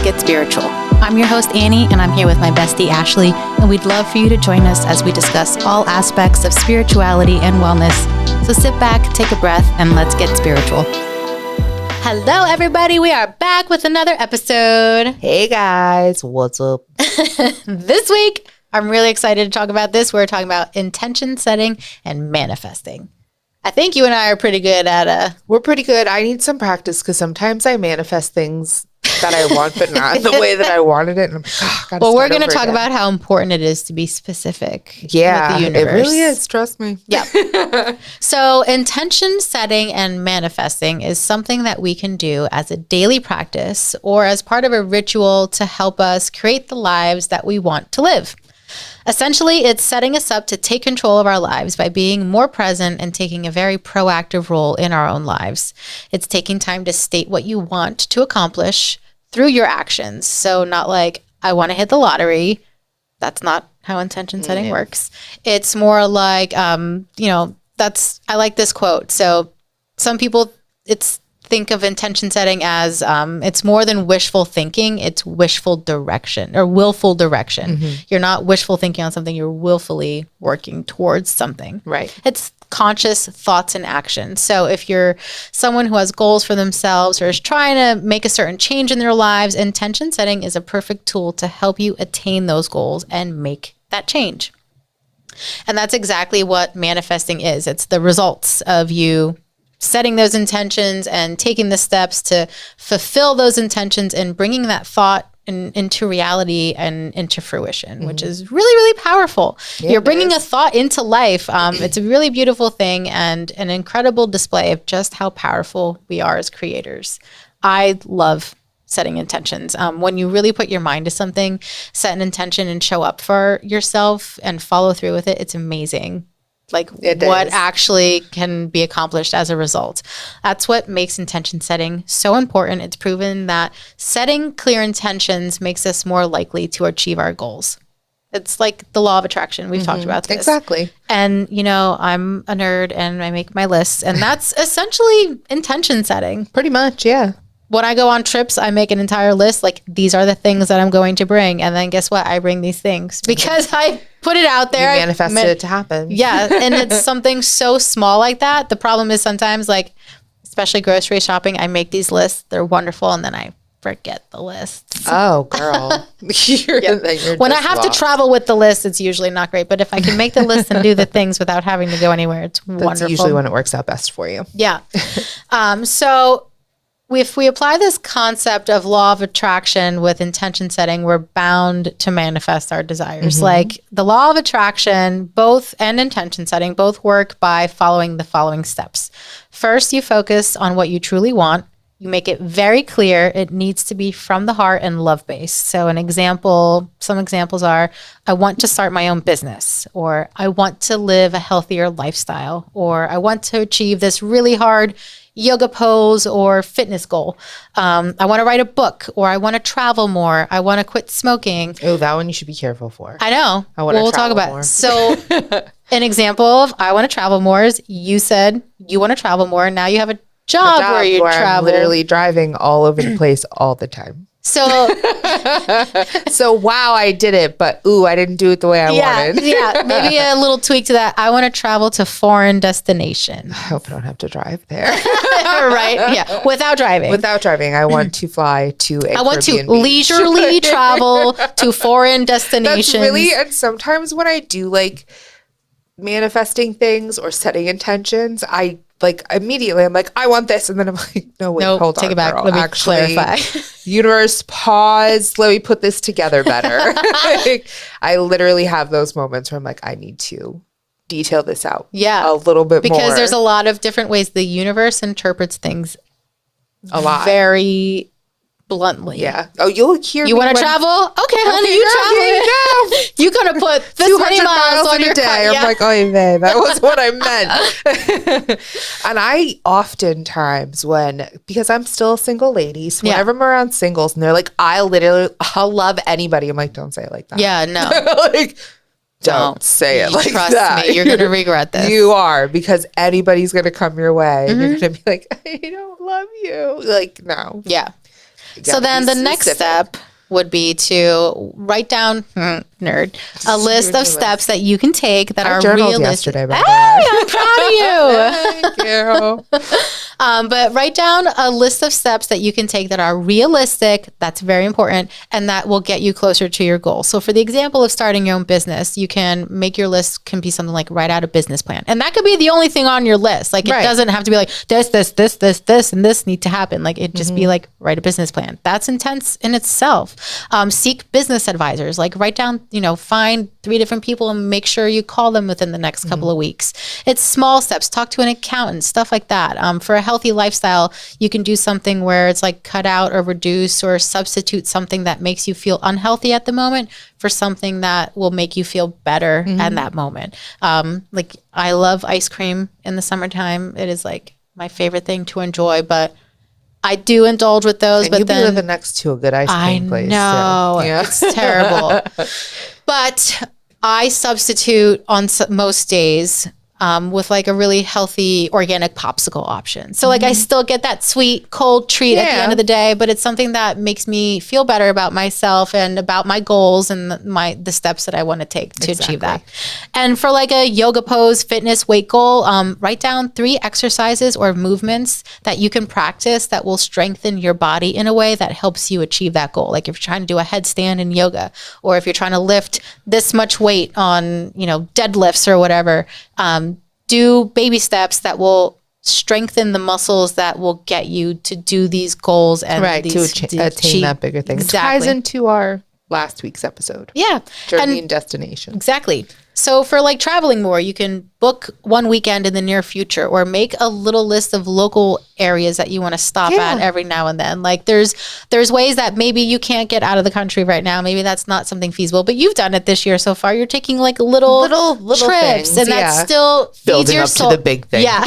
Get Spiritual. I'm your host, Annie, and I'm here with my bestie, Ashley, and we'd love for you to join us as we discuss all aspects of spirituality and wellness. So sit back, take a breath, and let's get spiritual. Hello, everybody. We are back with another episode. Hey, guys. What's up? This week, I'm really excited to talk about this. We're talking about intention setting and manifesting. I think you and I are pretty good at We're pretty good. I need some practice because sometimes I manifest things that I want, but not the way that I wanted it. And I'm like, oh, well, we're going to talk about how important it is to be specific with the universe. It really is. Trust me. Yeah. So intention setting and manifesting is something that we can do as a daily practice or as part of a ritual to help us create the lives that we want to live. Essentially, it's setting us up to take control of our lives by being more present and taking a very proactive role in our own lives. It's taking time to state what you want to accomplish through your actions. So not like, I want to hit the lottery. That's not how intention setting works. It's more like, I like this quote. So some people, think of intention setting as it's more than wishful thinking. It's wishful direction or willful direction. Mm-hmm. You're not wishful thinking on something. You're willfully working towards something. Right. It's conscious thoughts and actions. So if you're someone who has goals for themselves or is trying to make a certain change in their lives, intention setting is a perfect tool to help you attain those goals and make that change. And that's exactly what manifesting is. It's the results of you setting those intentions and taking the steps to fulfill those intentions and bringing that thought into reality and into fruition, which is really, really powerful. Yeah, you're bringing a thought into life. It's a really beautiful thing and an incredible display of just how powerful we are as creators. I love setting intentions. When you really put your mind to something, set an intention and show up for yourself and follow through with it, it's amazing. Like what actually can be accomplished as a result. That's what makes intention setting so important. It's proven that setting clear intentions makes us more likely to achieve our goals. It's like the law of attraction. We've talked about this. Exactly. And, I'm a nerd and I make my lists. And that's essentially intention setting. Pretty much, yeah. When I go on trips, I make an entire list. Like, these are the things that I'm going to bring. And then guess what? I bring these things because I put it out there. You manifested it to happen. Yeah. And it's something so small like that. The problem is sometimes, like, especially grocery shopping, I make these lists. They're wonderful. And then I forget the lists. Oh, girl. You're when I have to travel with the list, it's usually not great. But if I can make the list and do the things without having to go anywhere, it's wonderful. That's usually when it works out best for you. Yeah. So if we apply this concept of law of attraction with intention setting, we're bound to manifest our desires. Mm-hmm. Like the law of attraction, and intention setting, both work by following the following steps. First, you focus on what you truly want. You make it very clear. It needs to be from the heart and love-based. So some examples are, I want to start my own business, or I want to live a healthier lifestyle, or I want to achieve this really hard yoga pose or fitness goal. I want to write a book, or I want to travel more. I want to quit smoking. Oh, that one you should be careful for. I know. We'll talk about more. So an example of I want to travel more is you said you want to travel more. And now you have a job where you travel. I'm literally driving all over the place all the time. So wow, I did it, but I didn't do it the way I wanted. Yeah, maybe a little tweak to that. I want to travel to foreign destinations. I hope I don't have to drive there. Right? Yeah, without driving. I want to fly to a I want to leisurely travel to foreign destinations. That's really, and sometimes when I do like manifesting things or setting intentions, I immediately I'm like, I want this. And then I'm like, no, wait, hold on. Take it back. Girl. Let me clarify. Universe, pause. Let me put this together better. I literally have those moments where I'm like, I need to detail this out a little bit more. Because there's a lot of different ways the universe interprets things a lot. Very bluntly. Yeah. Oh, you'll hear you want to travel? Okay, honey, you travel. You're gonna put this many miles on your day. I'm like, oh, man, that was what I meant. And I oftentimes because I'm still a single lady, so whenever I'm around singles and they're like, I'll love anybody. I'm like, don't say it like that. Yeah, no. Don't say it like trust that. Me, you're going to regret this. You are, because anybody's going to come your way and you're going to be like, I don't love you. Like, no. Yeah. So then the next step would be to write down, nerd, a list of steps that you can take that are journaled realistic. yesterday, by the Hey, way. I'm proud of you. Thank you. But write down a list of steps that you can take that are realistic. That's very important. And that will get you closer to your goal. So for the example of starting your own business, you can make your list can be something like write out a business plan. And that could be the only thing on your list. Like it doesn't have to be like this, and this need to happen. Like it just be like write a business plan. That's intense in itself. Seek business advisors. Like write down, find 3 different people and make sure you call them within the next couple of weeks. It's small steps. Talk to an accountant, stuff like that. For a healthy lifestyle, you can do something where it's like cut out or reduce or substitute something that makes you feel unhealthy at the moment for something that will make you feel better at that moment. Like I love ice cream in the summertime. It is like my favorite thing to enjoy, but I do indulge with those. And but you'd be then living next to a good ice cream place. I know. Yeah. It's terrible. But I substitute on most days with like a really healthy organic popsicle option. So like I still get that sweet cold treat at the end of the day, but it's something that makes me feel better about myself and about my goals and the steps that I want to take to achieve that. And for like a yoga pose, fitness, weight goal, write down 3 exercises or movements that you can practice that will strengthen your body in a way that helps you achieve that goal. Like if you're trying to do a headstand in yoga, or if you're trying to lift this much weight on, deadlifts or whatever, do baby steps that will strengthen the muscles that will get you to do these goals and attain that bigger thing. Exactly. It ties into our last week's episode. Yeah. Journey and destination. Exactly. So for like traveling more, you can book one weekend in the near future or make a little list of local areas that you want to stop at every now and then. Like there's ways that maybe you can't get out of the country right now. Maybe that's not something feasible, but you've done it this year so far. You're taking like little trips things, and that still feeds building your up soul. to the big thing. Yeah.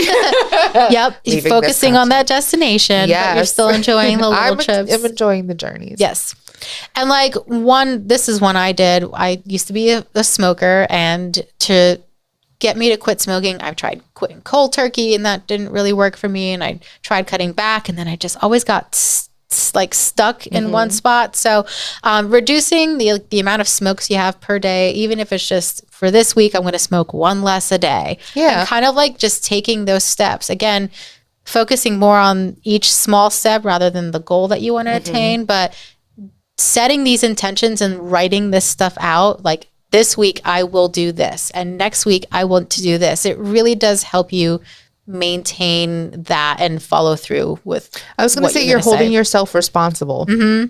Yep. You're focusing on that destination, but you're still enjoying the little trips. I'm enjoying the journeys. Yes. And like this is one I did. I used to be a smoker, and to get me to quit smoking, I've tried quitting cold turkey and that didn't really work for me. And I tried cutting back and then I just always got stuck in one spot. So reducing the amount of smokes you have per day, even if it's just for this week, I'm going to smoke 1 less a day. Yeah. And kind of like just taking those steps. Again, focusing more on each small step rather than the goal that you want to attain, but setting these intentions and writing this stuff out, like this week I will do this and next week I want to do this. It really does help you maintain that and follow through with I was going to say you're holding yourself responsible. And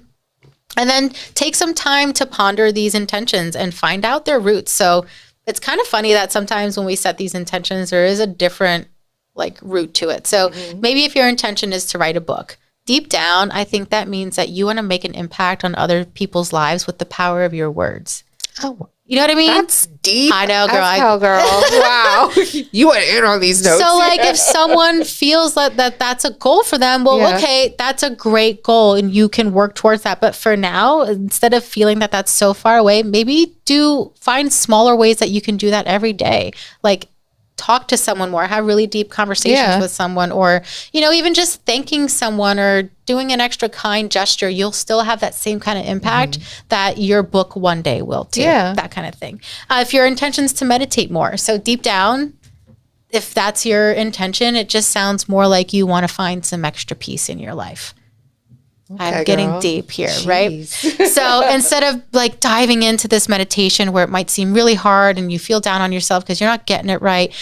then take some time to ponder these intentions and find out their roots. So it's kind of funny that sometimes when we set these intentions, there is a different like root to it. So maybe if your intention is to write a book, deep down, I think that means that you want to make an impact on other people's lives with the power of your words. Oh, you know what I mean? That's deep. I know, girl. As hell, girl. Wow. You went in on these notes. So like if someone feels that's a goal for them, well, okay, that's a great goal and you can work towards that. But for now, instead of feeling that that's so far away, maybe find smaller ways that you can do that every day. Like talk to someone more, have really deep conversations with someone, or, even just thanking someone or doing an extra kind gesture, you'll still have that same kind of impact that your book one day will too. Yeah. That kind of thing. If your intention is to meditate more, so deep down, if that's your intention, it just sounds more like you want to find some extra peace in your life. Okay, I'm getting deep here, right? So instead of like diving into this meditation where it might seem really hard and you feel down on yourself because you're not getting it right,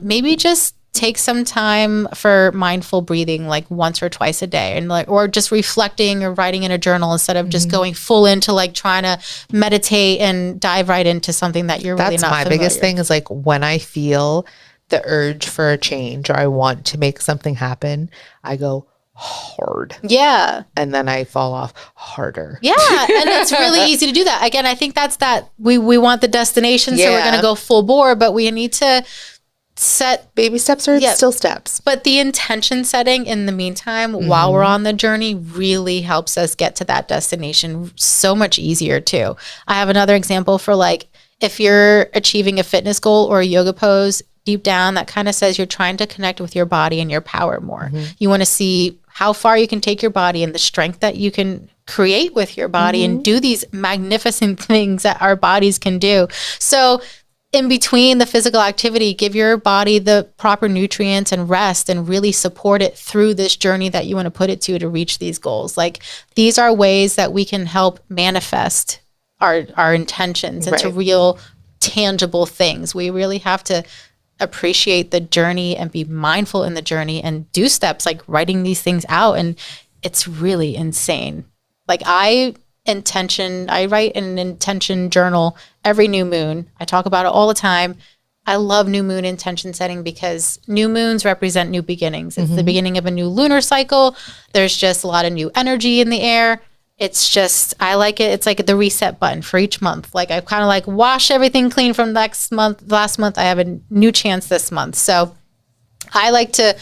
maybe just take some time for mindful breathing, like once or twice a day, and or just reflecting or writing in a journal instead of just going full into like trying to meditate and dive right into something that you're really not familiar. That's my biggest thing is like when I feel the urge for a change or I want to make something happen, I go hard. Yeah. And then I fall off harder. Yeah. And it's really easy to do that. Again, I think that's that we want the destination, so we're going to go full bore, but we need to set baby steps are still steps. But the intention setting in the meantime, while we're on the journey, really helps us get to that destination so much easier too. I have another example for like, if you're achieving a fitness goal or a yoga pose, deep down, that kind of says you're trying to connect with your body and your power more. You want to see how far you can take your body and the strength that you can create with your body and do these magnificent things that our bodies can do. So in between the physical activity, give your body the proper nutrients and rest and really support it through this journey that you want to put it to reach these goals. Like, these are ways that we can help manifest our intentions into real tangible things. We really have to appreciate the journey and be mindful in the journey and do steps like writing these things out. And it's really insane. Like, I write an intention journal every new moon. I talk about it all the time. I love new moon intention setting because new moons represent new beginnings. It's the beginning of a new lunar cycle. There's just a lot of new energy in the air. It's just, I like it. It's like the reset button for each month. Like, I kind of like wash everything clean from last month. I have a new chance this month. So I like to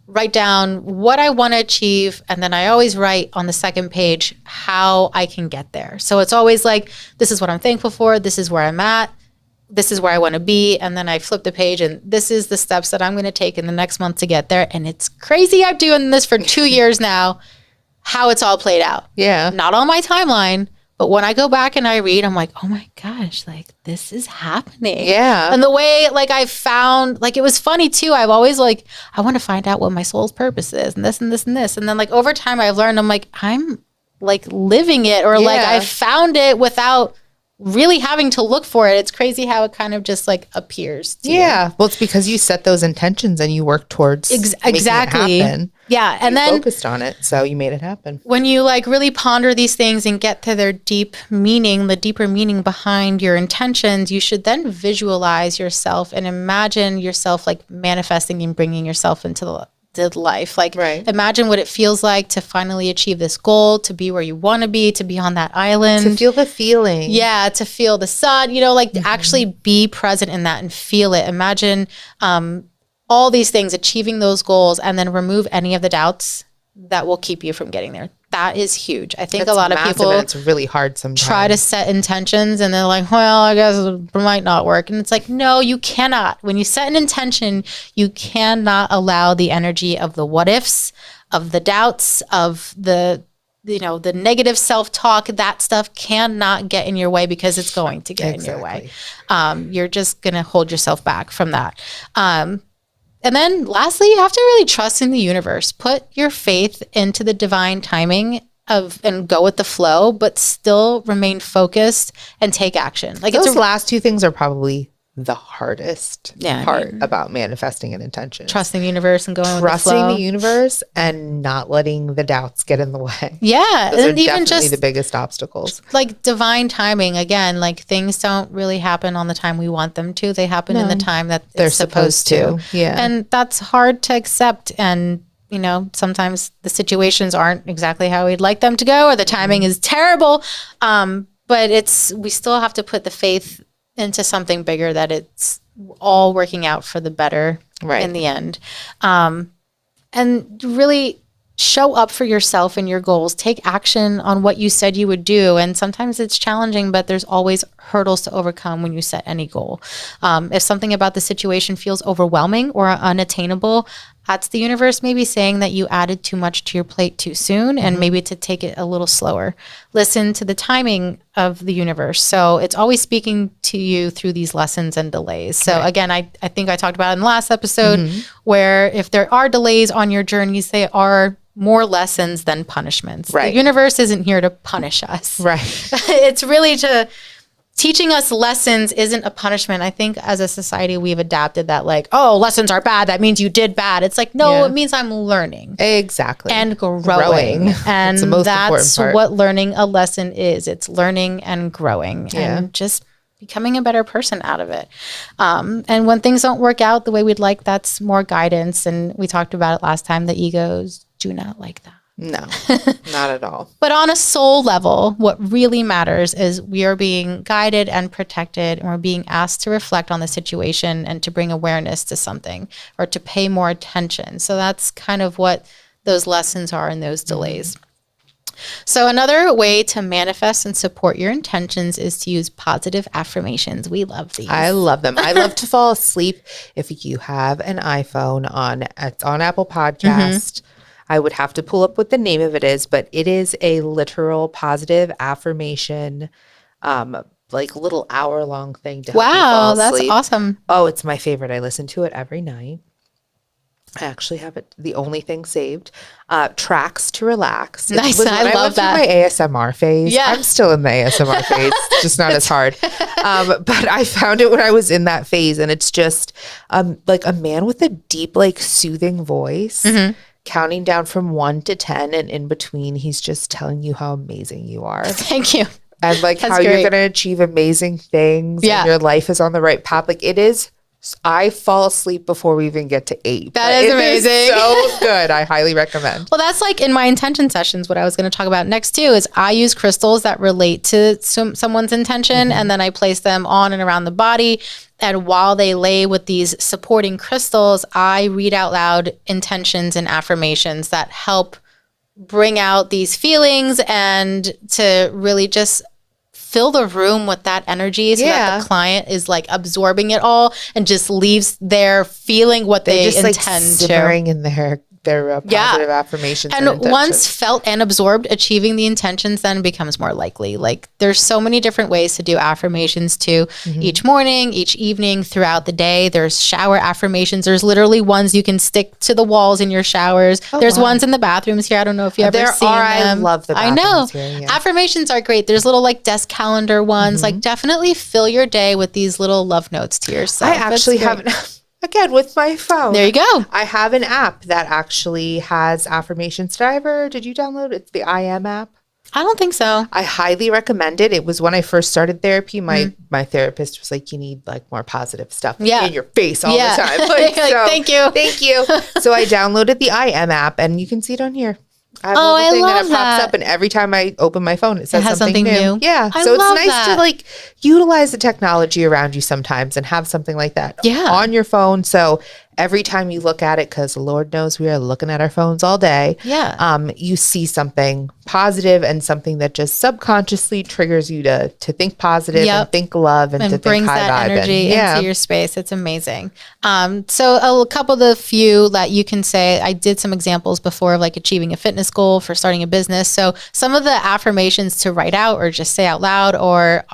write down what I want to achieve. And then I always write on the second page how I can get there. So it's always like, this is what I'm thankful for. This is where I'm at. This is where I want to be. And then I flip the page and this is the steps that I'm going to take in the next month to get there. And it's crazy. I'm doing this for 2 years now, how it's all played out. Yeah. Not on my timeline, but when I go back and I read, I'm like, oh my gosh, like, this is happening. Yeah. And the way, like, I found, like, it was funny too. I've always like, I want to find out what my soul's purpose is and this and this and this. And then, like, over time I've learned, I'm like, I'm like living it, or like I found it without really having to look for it. It's crazy how it kind of just like appears to you. Well, it's because you set those intentions and you work towards exactly. making it happen. Yeah. And you then focused on it, so you made it happen. When you like really ponder these things and get to their deep meaning, the deeper meaning behind your intentions, you should then visualize yourself and imagine yourself like manifesting and bringing yourself into the life. Like, imagine what it feels like to finally achieve this goal, to be where you want to be on that island. To feel the feeling. Yeah, to feel the sun, you know, like actually be present in that and feel it. Imagine all these things, achieving those goals, and then remove any of the doubts that will keep you from getting there. That is huge. I think a lot of people, it's really hard sometimes, try to set intentions and they're like, well, I guess it might not work. And it's like, no, you cannot. When you set an intention, you cannot allow the energy of the what ifs, of the doubts, of the, you know, the negative self-talk. That stuff cannot get in your way, because it's going to get in your way. You're just going to hold yourself back from that. And then lastly, you have to really trust in the universe. Put your faith into the divine timing and go with the flow, but still remain focused and take action. Like, those last two things are probably the hardest part about manifesting an intention. Trusting the universe and going with the flow. Trusting the universe and not letting the doubts get in the way. Yeah. Those and are even definitely just the biggest obstacles. Like divine timing, again, like things don't really happen on the time we want them to. They happen in the time that they're supposed to. Yeah. And that's hard to accept. And, you know, sometimes the situations aren't exactly how we'd like them to go, or the timing is terrible. But we still have to put the faith into something bigger, that it's all working out for the better in the end. And really show up for yourself and your goals. Take action on what you said you would do. And sometimes it's challenging, but there's always hurdles to overcome when you set any goal. If something about the situation feels overwhelming or unattainable, that's the universe maybe saying that you added too much to your plate too soon, and maybe to take it a little slower. Listen to the timing of the universe. So it's always speaking to you through these lessons and delays. So again, I think I talked about it in the last episode, where if there are delays on your journeys, they are more lessons than punishments. The universe isn't here to punish us. It's really teaching us lessons isn't a punishment. I think as a society, we've adapted that, like, oh, lessons are bad, that means you did bad. It's like, no, it means I'm learning. Exactly. And growing. And that's part. what learning a lesson is. It's learning and growing and just becoming a better person out of it. And when things don't work out the way we'd like, that's more guidance. And we talked about it last time. The egos do not like that. No, not at all. But on a soul level, what really matters is we are being guided and protected, and we're being asked to reflect on the situation and to bring awareness to something, or to pay more attention. So that's kind of what those lessons are in those delays. So another way to manifest and support your intentions is to use positive affirmations. We love these. I love them. I love to fall asleep. If you have an iPhone, it's on Apple Podcast. I would have to pull up what the name of it is, but it is a literal positive affirmation, like little hour-long thing to help you Wow, fall that's asleep. awesome. Oh, it's my favorite. I listen to it every night. I actually have it, the only thing saved. Tracks to Relax. It Nice. was I when love went through that. my ASMR phase. Yeah. I'm still in the ASMR phase, just not as hard. But I found it when I was in that phase, and it's just like a man with a deep, like soothing voice, Mm-hmm. counting down from 1 to 10, and in between, he's just telling you how amazing you are. Thank you. And like That's how you're great. going to achieve amazing things. Yeah. And your life is on the right path. Like it is. I fall asleep before we even get to 8. That But is it amazing. so good. I highly recommend. Well, that's like in my intention sessions. What I was going to talk about next too is I use crystals that relate to someone's intention, and then I place them on and around the body. And while they lay with these supporting crystals, I read out loud intentions and affirmations that help bring out these feelings and to really just fill the room with that energy so that Yeah. the client is like absorbing it all and just leaves there feeling what they Just like intend to. simmering in their Yeah. positive affirmations. And intentions. once felt and absorbed, achieving the intentions then becomes more likely. Like there's so many different ways to do affirmations too. Each morning, each evening, throughout the day. There's shower affirmations. There's literally ones you can stick to the walls in your showers. There's ones in the bathrooms here. I don't know if you ever There seen are. I them. love the I know. bathrooms here, yeah. Affirmations are great. There's little like desk calendar ones. Like definitely fill your day with these little love notes to yourself. I actually It's great. have, again, with my phone. There you go. I have an app that actually has affirmations. Did you download it? It's the I Am app. I don't think so. I highly recommend it. It was when I first started therapy. My therapist was like, "You need like more positive stuff Yeah. in your face all Yeah. the time." Like, thank you. thank you. So I downloaded the I Am app, and you can see it on here. I have a Oh, little I thing, and love it pops that. up, and every time I open my phone, it says has something something new. new. Yeah, I so it's love nice that. to like utilize the technology around you sometimes and have something like that Yeah. on your phone. So every time you look at it, because Lord knows we are looking at our phones all day. Yeah. You see something positive and something that just subconsciously triggers you to think positive Yep. and think love and to And think brings high that vibe. energy And, into your space. It's amazing. So a couple of the few that you can say, I did some examples before of like achieving a fitness goal for starting a business. So some of the affirmations to write out or just say out loud are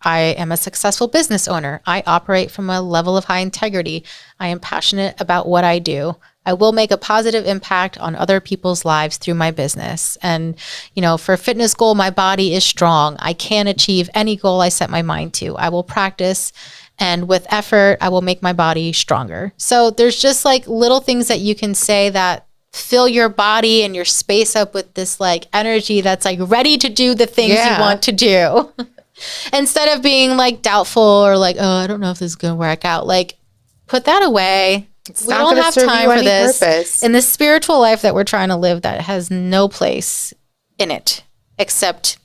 I am a successful business owner. I operate from a level of high integrity. I am passionate about what I do. I will make a positive impact on other people's lives through my business. And, you know, for a fitness goal, my body is strong. I can achieve any goal I set my mind to. I will practice, and with effort, I will make my body stronger. So there's just like little things that you can say that fill your body and your space up with this like energy that's like ready to do the things Yeah. you want to do. Instead of being like doubtful or like, oh, I don't know if this is going to work out. Like, put that away. We not don't gonna have serve time you for any this. purpose. In this spiritual life that we're trying to live, that has no place in it except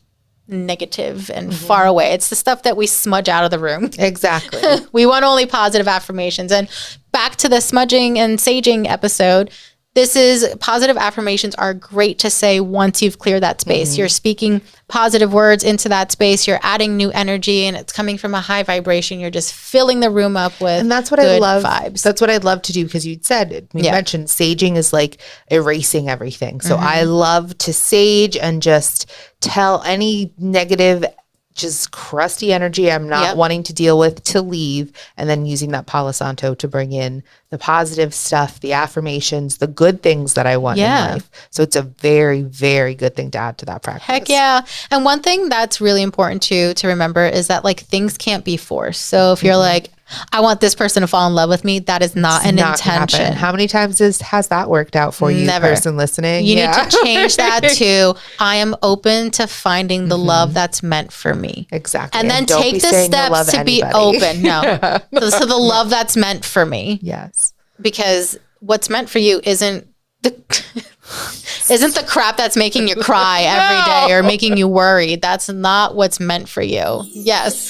negative and far away. It's the stuff that we smudge out of the room. exactly. We want only positive affirmations. And back to the smudging and saging episode, this is positive affirmations are great to say once you've cleared that space. You're speaking positive words into that space. You're adding new energy and it's coming from a high vibration. You're just filling the room up with And that's what I good love. vibes. That's what I'd love to do because you said, we Yeah. mentioned saging is like erasing everything. So Mm-hmm. I love to sage and just tell any negative, just crusty energy I'm not Yep. wanting to deal with to leave. And then using that Palo Santo to bring in the positive stuff, the affirmations, the good things that I want Yeah. in life. So it's a very, very good thing to add to that practice. Heck yeah. And one thing that's really important to remember is that like things can't be forced. So if you're like, I want this person to fall in love with me, that is not an Not gonna happen. intention. How many times has that worked out for you, Never. person listening? You need to change that to I am open to finding the love that's meant for me. Exactly. And then don't take be the saying you'll love steps to be anybody. open. No. So the love that's meant for me. Yes. Because what's meant for you isn't the crap that's making you cry every day or making you worry. That's not what's meant for you. Yes.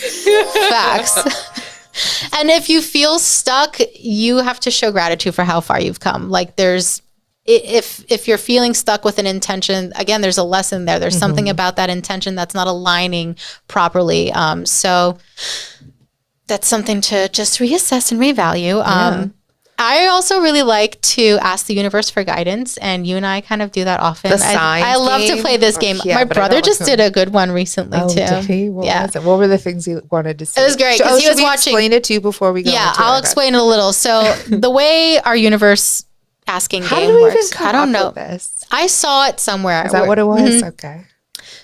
Facts. And if you feel stuck, you have to show gratitude for how far you've come. Like there's if you're feeling stuck with an intention, again, there's a lesson there. There's something about that intention that's not aligning properly. So that's something to just reassess and revalue. I also really like to ask the universe for guidance, and you and I kind of do that often. The signs I love to game? play this game. Yeah, My but I brother don't just like did a good one recently too. Did he? What was it? What were the things you wanted to see? It was great because he should was we watching. Explain it to you before we go. Yeah, into I'll it? explain it a little. So the way our universe asking How game did we works, even come I don't up know. with this? I saw it somewhere. Is that what it was? Okay.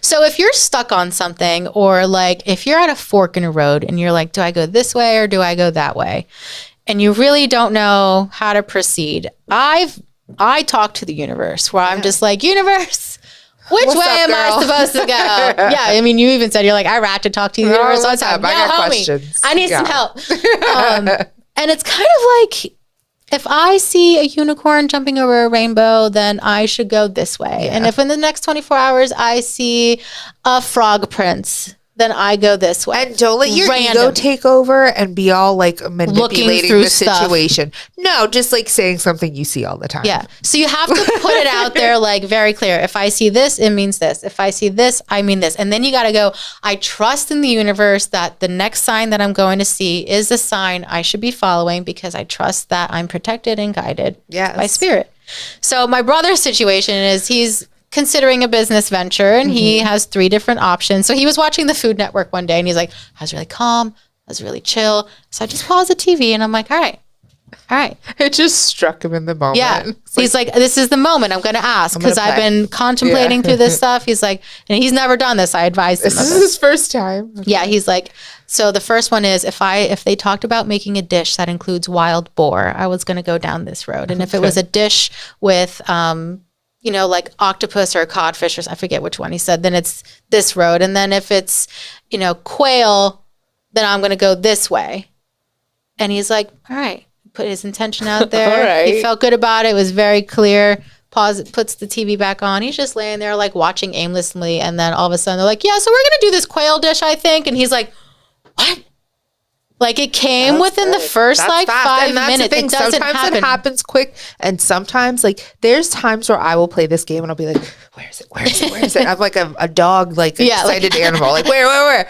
So if you're stuck on something, or like if you're at a fork in a road and you're like, do I go this way or do I go that way? And you really don't know how to proceed. I talk to the universe where I'm just like, universe, which What's way up, am girl? I supposed to go? Yeah, I mean, you even said you're like, I rat to talk to the universe all the what's time. up? I Yeah, got homie, questions. I need some Yeah. help. And it's kind of like, if I see a unicorn jumping over a rainbow, then I should go this way. And if in the next 24 hours I see a frog prince, then I go this way. And don't let your ego Random. take over and be all like manipulating through the stuff. situation. No, just like saying something you see all the time. Yeah. So you have to put it out there like very clear. If I see this, it means this. If I see this, I mean this. And then you got to go, I trust in the universe that the next sign that I'm going to see is a sign I should be following because I trust that I'm protected and guided Yes. by spirit. So my brother's situation is he's considering a business venture and he has 3 different options. So he was watching the Food Network one day and he's like, I was really calm. I was really chill. So I just paused the TV and I'm like, all right. It just struck him in the moment. Yeah. It's He's like, this is the moment I'm going to ask because gonna I've play. been contemplating through this stuff. He's like, and he's never done this. I advised him this of is this. his first time. Yeah. He's like, so the first one is if they talked about making a dish that includes wild boar, I was going to go down this road. And if it was a dish with, like octopus or codfish or I forget which one he said, then it's this road. And then if it's, quail, then I'm going to go this way. And he's like, all right, put his intention out there. All right. He felt good about it. It was very clear. Puts the TV back on. He's just laying there like watching aimlessly. And then all of a sudden they're like, yeah, so we're going to do this quail dish, I think. And he's like, what? Like it came within the first That's fast. 5 And that's the minutes. thing. It doesn't Sometimes happen. it happens quick, and sometimes like there's times where I will play this game and I'll be like, "Where is it? Where is it? Where is it?" I'm like a dog, like excited animal, like where,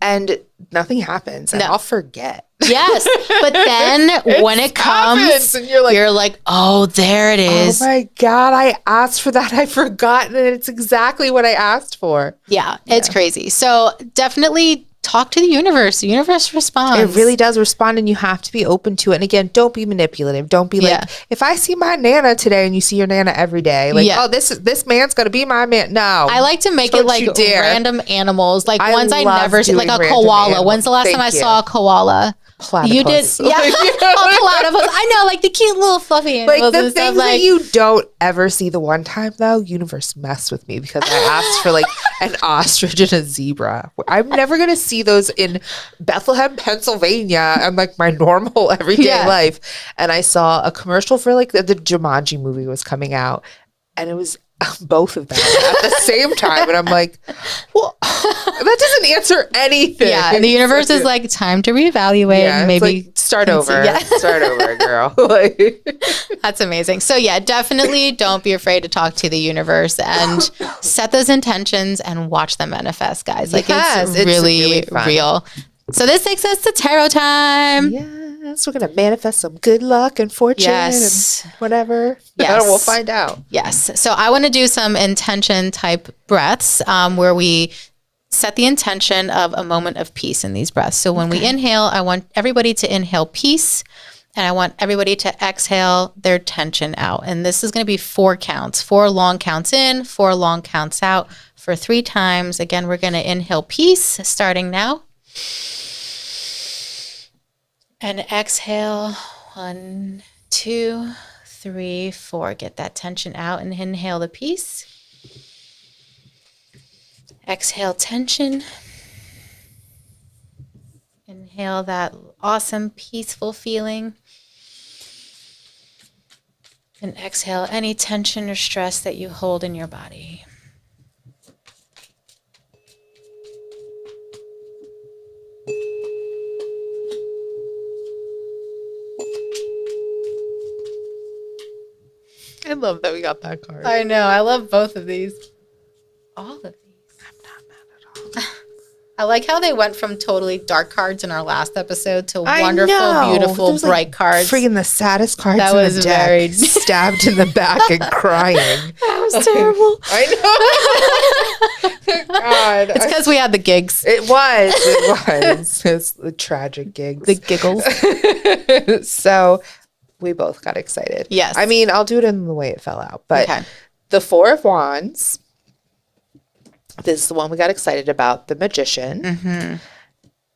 and nothing happens, and I'll forget. Yes, but then when it happens, comes, and you're like, oh, there it is. "Oh my god, I asked for that. I forgot, and it's exactly what I asked for." Yeah, it's crazy. So definitely talk to the universe. The universe responds. It really does respond, and you have to be open to it. And again, don't be manipulative. Don't be like, if I see my Nana today and you see your Nana every day, like, oh, this man's gonna be my man. No. I like to make it Don't like you dare. random animals, like I ones I love never see, like doing a random koala. animals. When's the last time I Thank you. saw a koala? Platypus. You did, yeah. Oh, platypus. I know, like the cute little fluffy animals Like the and stuff. things that you don't ever see. The one time though, universe messed with me because I asked for like an ostrich and a zebra. I'm never gonna see those in Bethlehem, Pennsylvania, and like my normal everyday life. And I saw a commercial for like the Jumanji movie was coming out, and it was both of them at the same time, and I'm like, well, that doesn't answer anything. Yeah, and the universe is like, time to reevaluate and it's maybe like, start over. Yeah. Start over, girl. Like, That's amazing. So yeah, definitely don't be afraid to talk to the universe and set those intentions and watch them manifest, guys. Like Yes, it's really fun. real. So this takes us to tarot time. Yes, we're gonna manifest some good luck and fortune Yes. and whatever. Yes. We'll find out. Yes. So I want to do some intention type breaths where we set the intention of a moment of peace in these breaths. So when we inhale, I want everybody to inhale peace, and I want everybody to exhale their tension out. And this is going to be 4 counts, 4 long counts in, 4 long counts out for 3 times. Again, we're going to inhale peace starting now. And exhale, 1, 2, 3, 4. Get that tension out and inhale the peace. Exhale tension. Inhale that awesome, peaceful feeling. And exhale any tension or stress that you hold in your body. I love that we got that card. I know. I love both of these. All of these. I'm not mad at all. I like how they went from totally dark cards in our last episode to I wonderful, know. beautiful, Those, bright cards. Freaking the saddest cards That in was the deck. very- Stabbed in the back and crying. That was terrible. I know. God. It's because we had the gigs, It was. It's the tragic gigs. the giggles. So we both got excited. Yes. I mean, I'll do it in the way it fell out. But Okay. the Four of Wands, this is the one we got excited about. The Magician. Mm-hmm.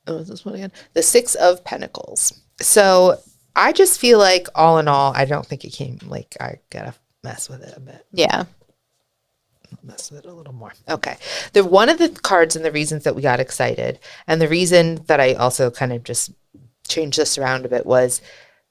Oh, is this one again? The Six of Pentacles. So I just feel like all in all, I don't think it came like I gotta mess with it a bit. Yeah. Mess with it a little more. Okay. One of the cards and the reasons that we got excited, and the reason that I also kind of just changed this around a bit was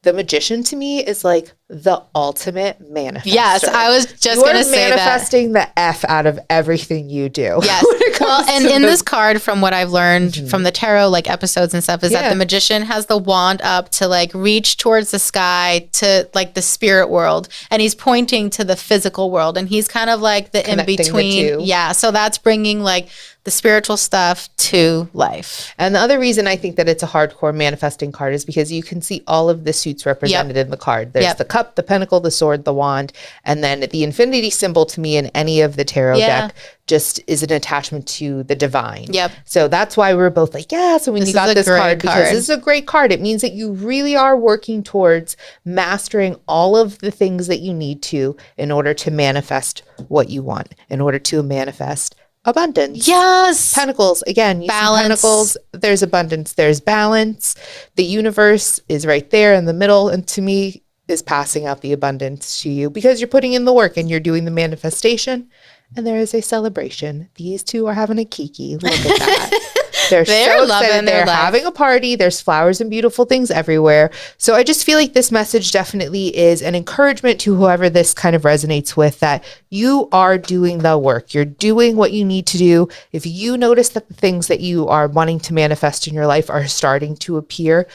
the Magician to me is like the ultimate manifestor. Yes, I was just You are going to say that. manifesting the F out of everything you do. Yes. when it Well, comes and to in this card, from what I've learned from the tarot, like episodes and stuff, is that Yeah. the magician has the wand up to like reach towards the sky to like the spirit world, and he's pointing to the physical world, and he's kind of like the in Connecting the between. two. Yeah. So that's bringing like the spiritual stuff to life. And the other reason I think that it's a hardcore manifesting card is because you can see all of the suits represented in the card. There's Yep. the cup, the pentacle, the sword, the wand, and then the infinity symbol to me in any of the tarot Yeah. deck just is an attachment to the divine. Yep. So that's why we were both like, yeah. So when This you is got a this great card, because card. this is a great card, it means that you really are working towards mastering all of the things that you need to in order to manifest what you want, in order to manifest abundance. Yes. Pentacles, again, you see Balance. pentacles, there's abundance, there's balance. The universe is right there in the middle, and to me is passing out the abundance to you because you're putting in the work and you're doing the manifestation, and there is a celebration. These two are having a kiki. Look at that. They're They're so loving excited. their They're life. having a party. There's flowers and beautiful things everywhere. So I just feel like this message definitely is an encouragement to whoever this kind of resonates with, that you are doing the work. You're doing what you need to do. If you notice that the things that you are wanting to manifest in your life are starting to appear,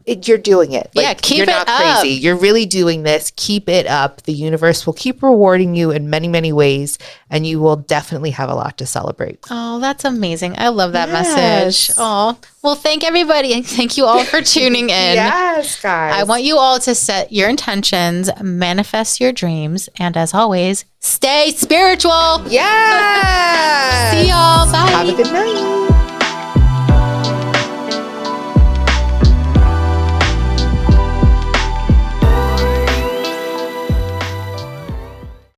you're doing it. Yeah, keep you're it not up. crazy. You're really doing this. Keep it up. The universe will keep rewarding you in many, many ways, and you will definitely have a lot to celebrate. Oh, that's amazing. I love that Yes. message. Oh, well, thank everybody. And thank you all for tuning in. Yes, guys. I want you all to set your intentions, manifest your dreams, and as always, stay spiritual. Yes. See y'all. Bye. Have a good night.